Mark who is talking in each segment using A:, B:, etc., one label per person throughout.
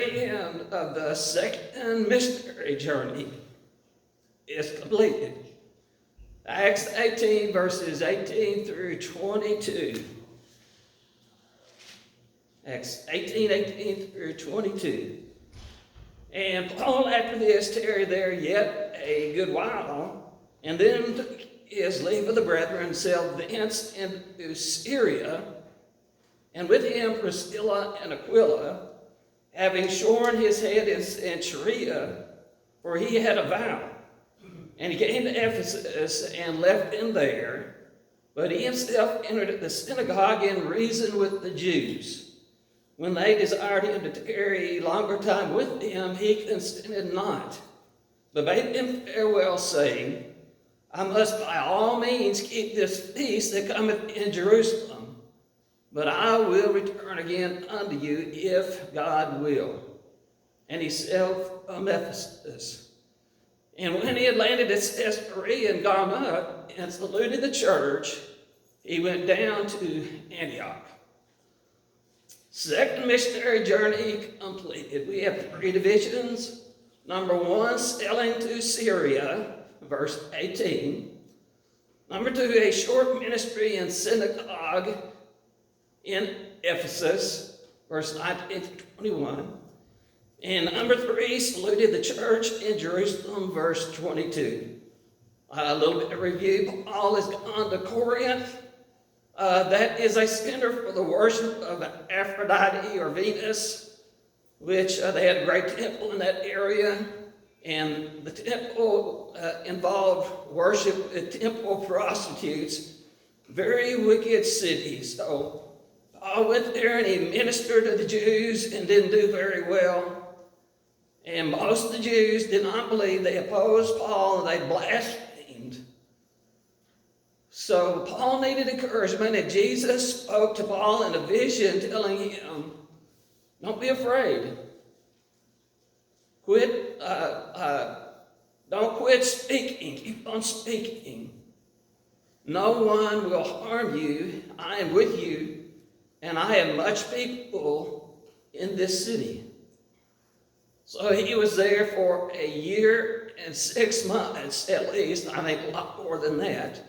A: very end of the second missionary journey is completed. Acts 18, verses 18 through 22. Acts 18, 18 through 22. And Paul, after this, tarried there yet a good while, and then took his leave of the brethren, sailed thence into Syria, and with him Priscilla and Aquila, having shorn his head in Caesarea, for he had a vow. And he came to Ephesus and left them there, but he himself entered the synagogue and reasoned with the Jews. When they desired him to tarry longer time with them, he consented not, but bade them farewell, saying, I must by all means keep this feast that cometh in Jerusalem, but I will return again unto you, if God will. And he sailed from Ephesus. And when he had landed at Caesarea and gone up and saluted the church, he went down to Antioch. Second missionary journey completed. We have three divisions. Number one, sailing to Syria, verse 18. Number two, a short ministry in synagogue in Ephesus, verse 19 to 21. And number three, saluted the church in Jerusalem, verse 22. A little bit of review. Paul has gone to Corinth. That is a center for the worship of Aphrodite or Venus, which they had a great temple in that area. And the temple involved worship with temple prostitutes, very wicked city. So Paul went there and he ministered to the Jews and didn't do very well. And most of the Jews did not believe. They opposed Paul and they blasphemed. So Paul needed encouragement, and Jesus spoke to Paul in a vision telling him, don't be afraid. Don't quit speaking. Keep on speaking. No one will harm you. I am with you, and I have much people in this city. So he was there for a year and 6 months, at least. I think a lot more than that.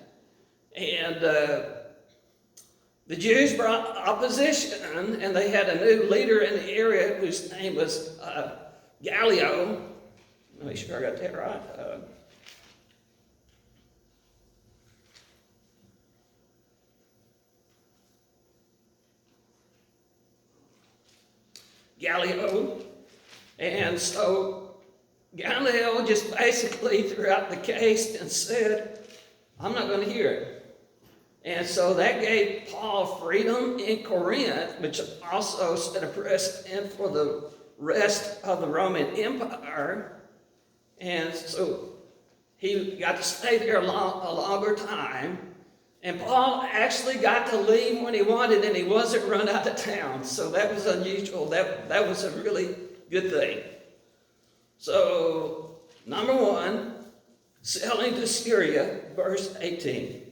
A: And the Jews brought opposition, and they had a new leader in the area whose name was Gallio. Let me make sure I got that right. Gallio. And so Gallio just basically threw out the case and said, I'm not going to hear it. And so that gave Paul freedom in Corinth, which also set a precedent for the rest of the Roman Empire. And so he got to stay there a longer time. And Paul actually got to leave when he wanted, and he wasn't run out of town. So that was unusual. That was a really good thing. So, number one, sailing to Syria, verse 18.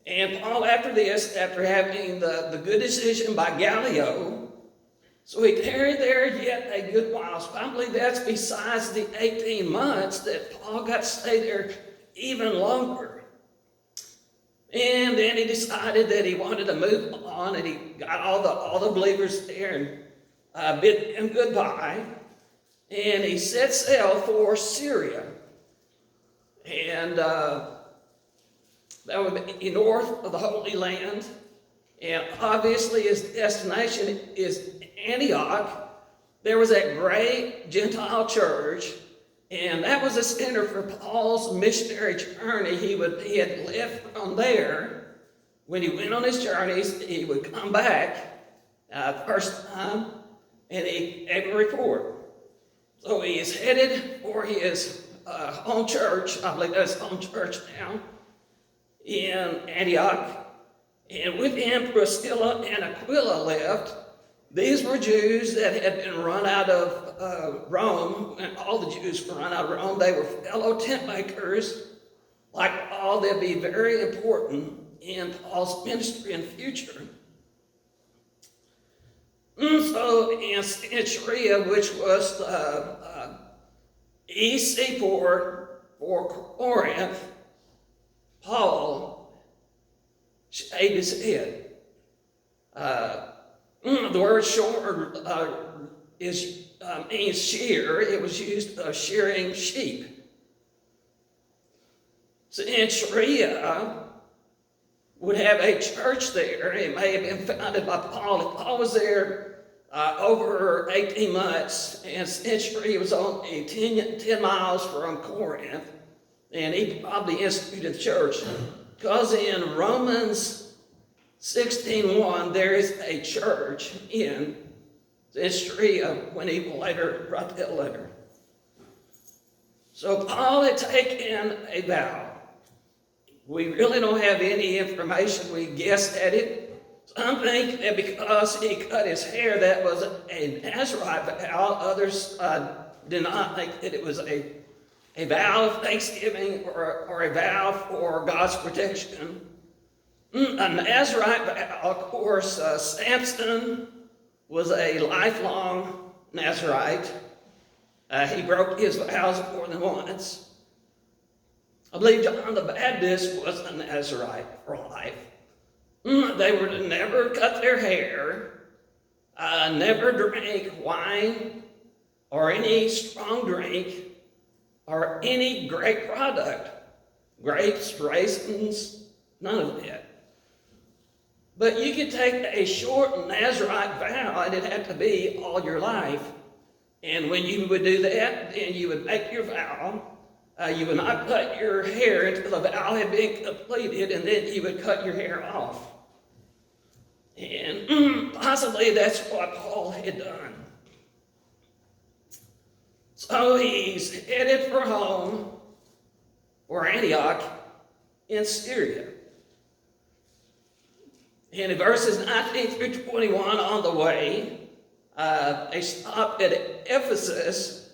A: And Paul, after this, after having the good decision by Gallio, so he tarried there yet a good while. So I believe that's besides the 18 months that Paul got to stay there even longer. And then he decided that he wanted to move on, and he got all the believers there and bid them goodbye. And he set sail for Syria. And that would be north of the Holy Land. And obviously his destination is Antioch. There was that great Gentile church, and that was a center for Paul's missionary journey. He had left from there. When he went on his journeys, he would come back first time, and he gave a report. So he is headed for his home church. I believe that's home church now, in Antioch. And with him, Priscilla and Aquila left. These were Jews that had been run out of Rome. When all the Jews were run out of Rome, they were fellow tent makers. Like Paul, they'd be very important in Paul's ministry in the future. So in Missionary, which was the east seaport for Corinth, Paul shaved his head. The word shore means shear. It was used of shearing sheep. So in Sharia would have a church there. It may have been founded by Paul. Paul was there over 18 months, and Sharia was only 10 miles from Corinth, and he probably instituted the church. Because in Romans 16:1, there is a church in Sharia when he later wrote that letter. So Paul had taken a vow. We really don't have any information. We guessed at it. Some think that because he cut his hair, that was a Nazarite vow. Others did not think that it was a vow of thanksgiving or a vow for God's protection. A Nazarite vow, of course, Samson was a lifelong Nazarite. He broke his vows more than once. I believe John the Baptist was a Nazarite for life. They were to never cut their hair, never drink wine or any strong drink or any grape product. Grapes, raisins, none of that. But you could take a short Nazarite vow, and it'd have to be all your life. And when you would do that, then you would make your vow. You would not cut your hair until the vow had been completed, and then you would cut your hair off. And possibly that's what Paul had done. So he's headed for home, or Antioch, in Syria. And in verses 19 through 21 on the way, they stopped at Ephesus.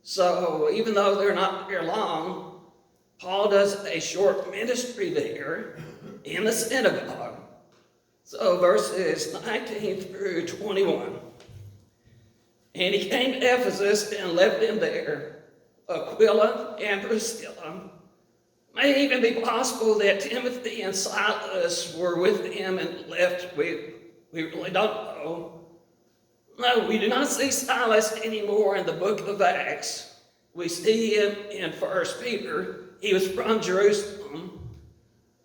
A: So even though they're not there long, Paul does a short ministry there in the synagogue. So verses 19 through 21. And he came to Ephesus and left them there, Aquila and Priscilla. May even be possible that Timothy and Silas were with him and left. We really don't know. No, we do not see Silas anymore in the book of Acts. We see him in 1 Peter. He was from Jerusalem.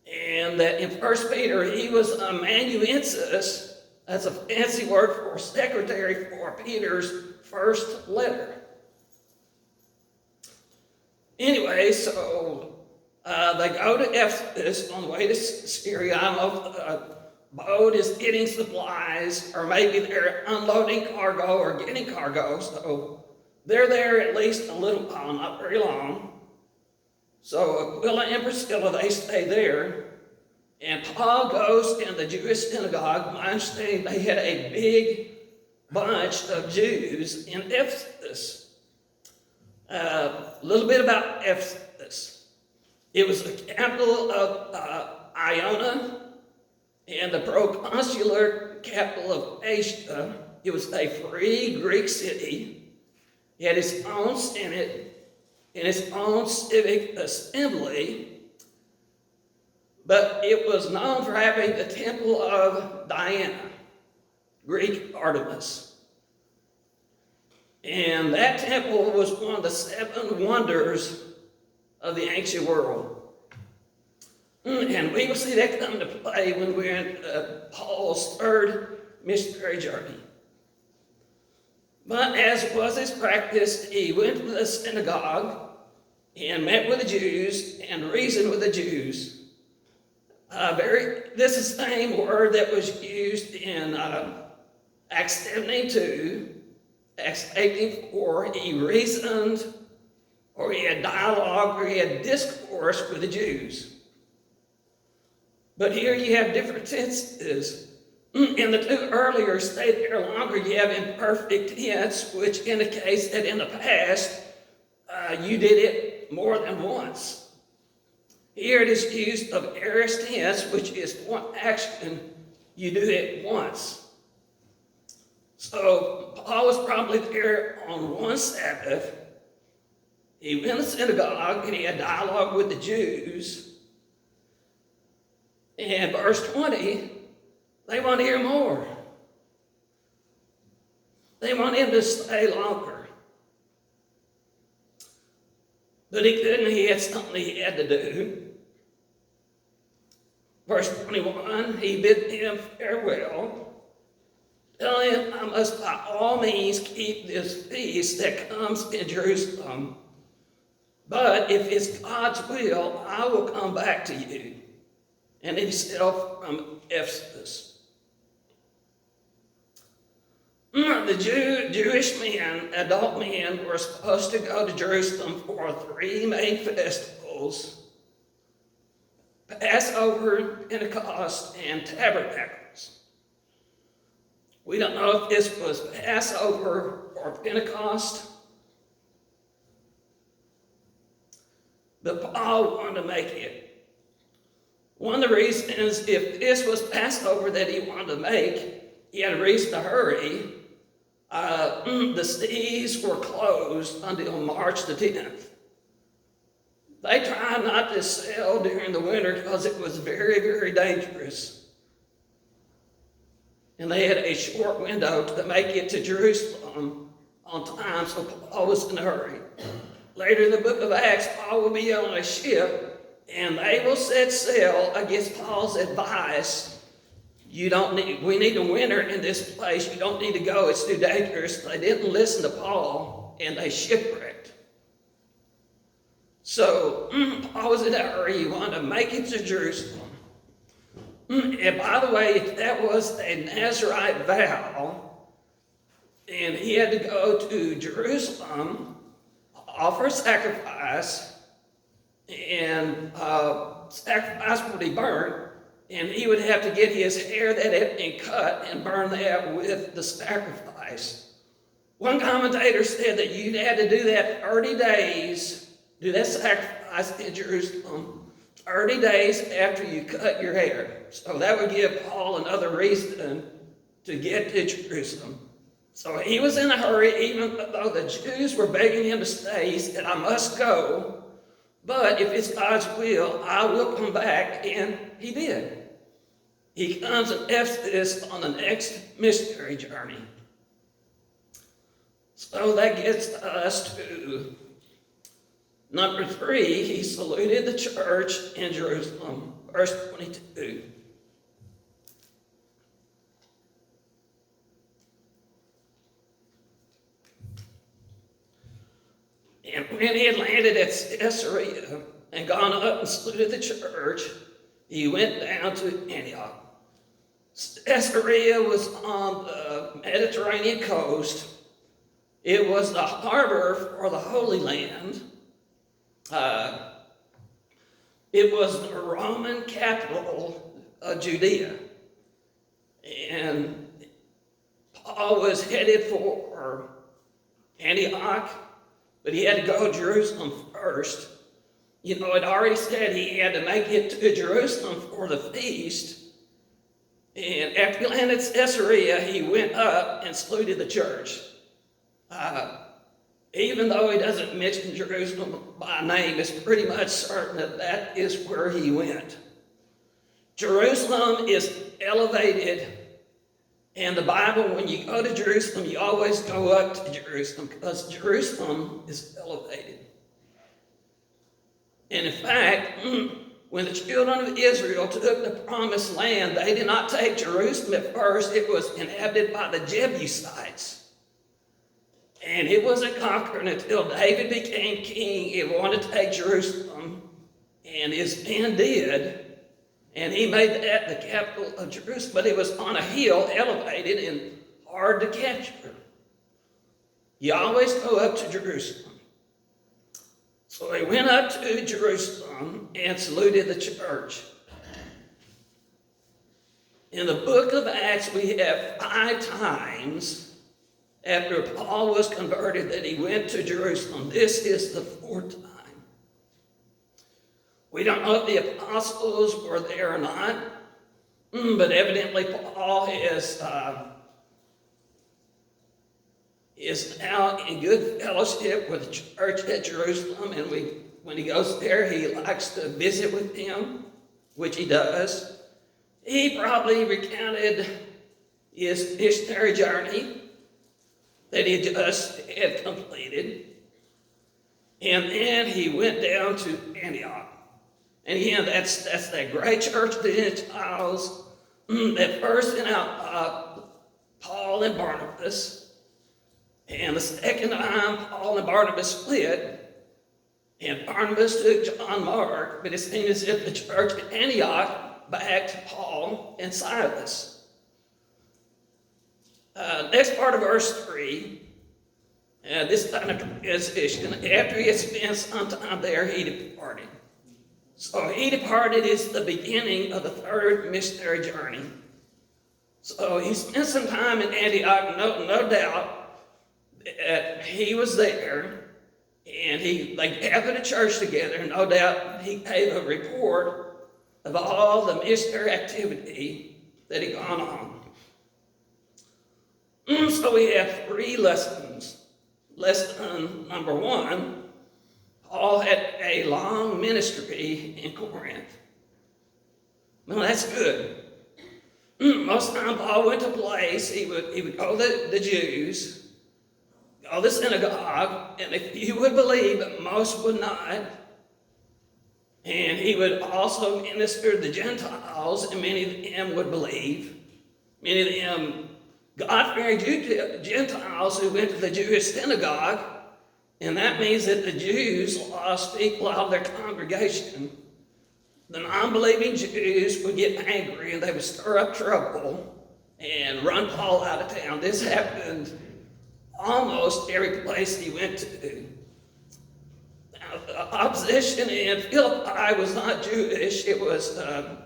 A: And that in 1 Peter, he was a amanuensis. That's a fancy word for secretary for Peter's first letter. Anyway, so they go to Ephesus on the way to Syria. I don't know if the boat is getting supplies, or maybe they're unloading cargo or getting cargo. So they're there at least a little while, not very long. So Aquila and Priscilla, they stay there. And Paul goes in the Jewish synagogue. My understanding, they had a big bunch of Jews in Ephesus. A little bit about Ephesus. It was the capital of Ionia and the proconsular capital of Asia. It was a free Greek city. It had its own senate and its own civic assembly. But it was known for having the temple of Diana, Greek Artemis. And that temple was one of the 7 wonders of the ancient world. And we will see that come to play when we're in Paul's 3rd missionary journey. But as was his practice, he went to the synagogue and met with the Jews and reasoned with the Jews. This is the same word that was used in Acts 72, Acts 84. He reasoned, or he had dialogue, or he had discourse with the Jews. But here you have different tenses. In the 2 earlier, stay there longer, you have imperfect tense, which indicates that in the past, you did it more than once. Here it is used of aorist tense, which is one action, you do it once. So Paul was probably there on one Sabbath. He went to the synagogue and he had dialogue with the Jews. And verse 20, they want to hear more. They want him to stay longer. But he couldn't. He had something he had to do. Verse 21, he bid him farewell, telling him, I must by all means keep this feast that comes in Jerusalem. But if it's God's will, I will come back to you. And himself from Ephesus. The Jewish men, adult men, were supposed to go to Jerusalem for 3 main festivals: Passover, Pentecost, and Tabernacles. We don't know if this was Passover or Pentecost, but Paul wanted to make it. One of the reasons, if this was Passover that he wanted to make, he had a reason to hurry. The seas were closed until March the 10th. They tried not to sail during the winter because it was very, very dangerous. And they had a short window to make it to Jerusalem on time, so Paul was in a hurry. Later in the book of Acts, Paul will be on a ship, and they will set sail against Paul's advice. We need to winter in this place. You don't need to go. It's too dangerous. They didn't listen to Paul, and they shipwrecked. So Paul was in a hurry. He wanted to make it to Jerusalem. And by the way, that was a Nazirite vow, and he had to go to Jerusalem, offer sacrifice, and sacrifice would be burnt, and he would have to get his hair that had been cut and burn that with the sacrifice. One commentator said that you had to do that 30 days, do that sacrifice in Jerusalem, 30 days after you cut your hair. So that would give Paul another reason to get to Jerusalem. So he was in a hurry, even though the Jews were begging him to stay. He said, I must go. But if it's God's will, I will come back, and he did. He comes to Ephesus on the next missionary journey. So that gets us to number 3. He saluted the church in Jerusalem, verse 22. And when he had landed at Caesarea and gone up and saluted the church, he went down to Antioch. Caesarea was on the Mediterranean coast. It was the harbor for the Holy Land. It was the Roman capital of Judea. And Paul was headed for Antioch, but he had to go to Jerusalem first. You know, it already said he had to make it to Jerusalem for the feast. And after he landed at Caesarea, he went up and saluted the church. Even though he doesn't mention Jerusalem by name, it's pretty much certain that that is where he went. Jerusalem is elevated. And the Bible, when you go to Jerusalem, you always go up to Jerusalem because Jerusalem is elevated. And in fact, when the children of Israel took the promised land, they did not take Jerusalem at first. It was inhabited by the Jebusites. And it wasn't conquered until David became king. He wanted to take Jerusalem, and his men did. And he made that the capital of Jerusalem, but it was on a hill, elevated and hard to capture. You always go up to Jerusalem. So he went up to Jerusalem and saluted the church. In the book of Acts, we have 5 times after Paul was converted that he went to Jerusalem. This is the 4th time. We don't know if the apostles were there or not, but evidently Paul has is now in good fellowship with the church at Jerusalem, and when he goes there, he likes to visit with them, which he does. He probably recounted his missionary journey that he just had completed. And then he went down to Antioch. And again, that's that great church of the Gentiles that first sent out Paul and Barnabas. And the second time, Paul and Barnabas split, and Barnabas took John Mark, but it seemed as if the church at Antioch backed Paul and Silas. Next part of verse 3, this kind of transition. After he had spent some time there, he departed. So he departed is the beginning of the third missionary journey. So he spent some time in Antioch, no doubt that he was there, and they gathered a church together. No doubt he gave a report of all the missionary activity that had gone on. So we have 3 lessons. Lesson number 1, Paul had a long ministry in Corinth. Well, that's good. Most of the time Paul went to a place, he would go to the Jews, go to the synagogue, and if you would believe, but most would not. And he would also minister to the Gentiles, and many of them would believe. Many of them God-fearing Gentiles who went to the Jewish synagogue, and that means that the Jews lost people out of their congregation. The non-believing Jews would get angry and they would stir up trouble and run Paul out of town. This happened almost every place he went to. Now, the opposition in Philippi was not Jewish. It was the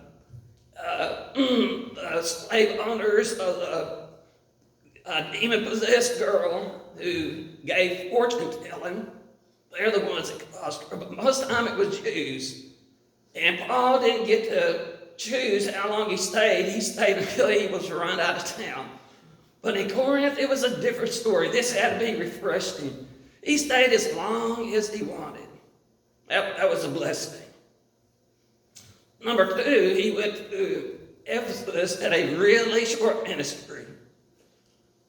A: slave owners of the demon-possessed girl who gave fortune-telling. They're the ones that caused her, but most of the time it was Jews. And Paul didn't get to choose how long he stayed. He stayed until he was run out of town. But in Corinth, it was a different story. This had to be refreshing. He stayed as long as he wanted. That was a blessing. Number 2, he went to Ephesus at a really short ministry.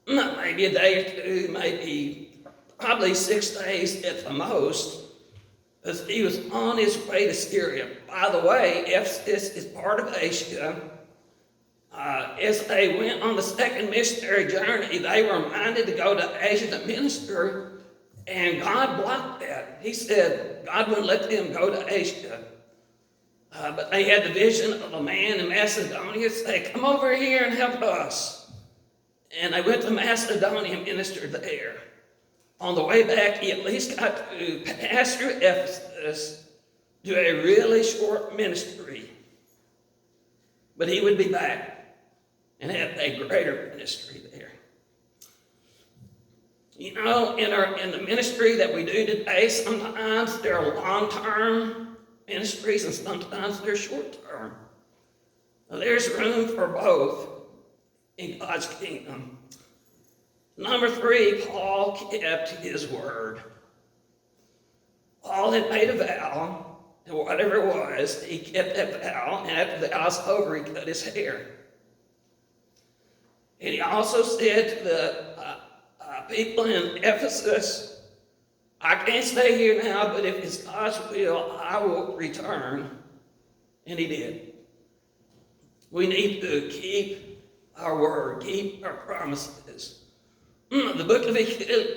A: Maybe a day or 2, maybe probably 6 days at the most, because he was on his way to Syria. By the way, Ephesus is part of Asia. As they went on the second missionary journey, they were minded to go to Asia to minister, and God blocked that. He said God wouldn't let them go to Asia. But they had the vision of a man in Macedonia say, "Come over here and help us." And they went to Macedonia and ministered there. On the way back, he at least got to pass through Ephesus, do a really short ministry. But he would be back and have a greater ministry there. You know, in the ministry that we do today, sometimes there are long-term ministries and sometimes they're short-term. There's room for both in God's kingdom. Number 3, Paul kept his word. Paul had made a vow, and whatever it was, he kept that vow, and after the vow's over, he cut his hair. And he also said to the people in Ephesus, "I can't stay here now, but if it's God's will, I will return." And he did. We need to keep our word, keep our promises. The book of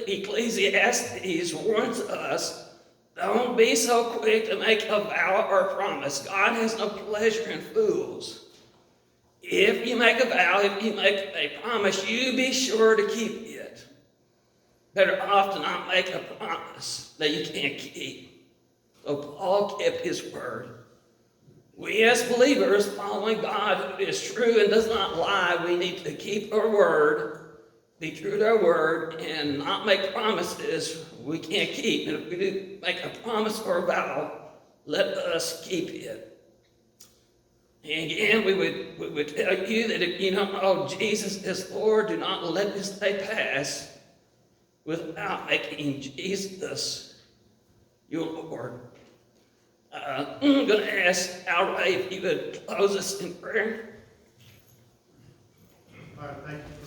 A: Ecclesiastes warns us, don't be so quick to make a vow or a promise. God has no pleasure in fools. If you make a vow, if you make a promise, you be sure to keep it. Better off to not make a promise that you can't keep. So Paul kept his word. We as believers following God who is true and does not lie, we need to keep our word, be true to our word, and not make promises we can't keep. And if we do make a promise or a vow, let us keep it. And again, we would tell you that if you don't know Jesus is Lord, do not let this day pass without making Jesus your Lord. I'm going to ask Alray if he would close us in prayer.
B: All right, thank you.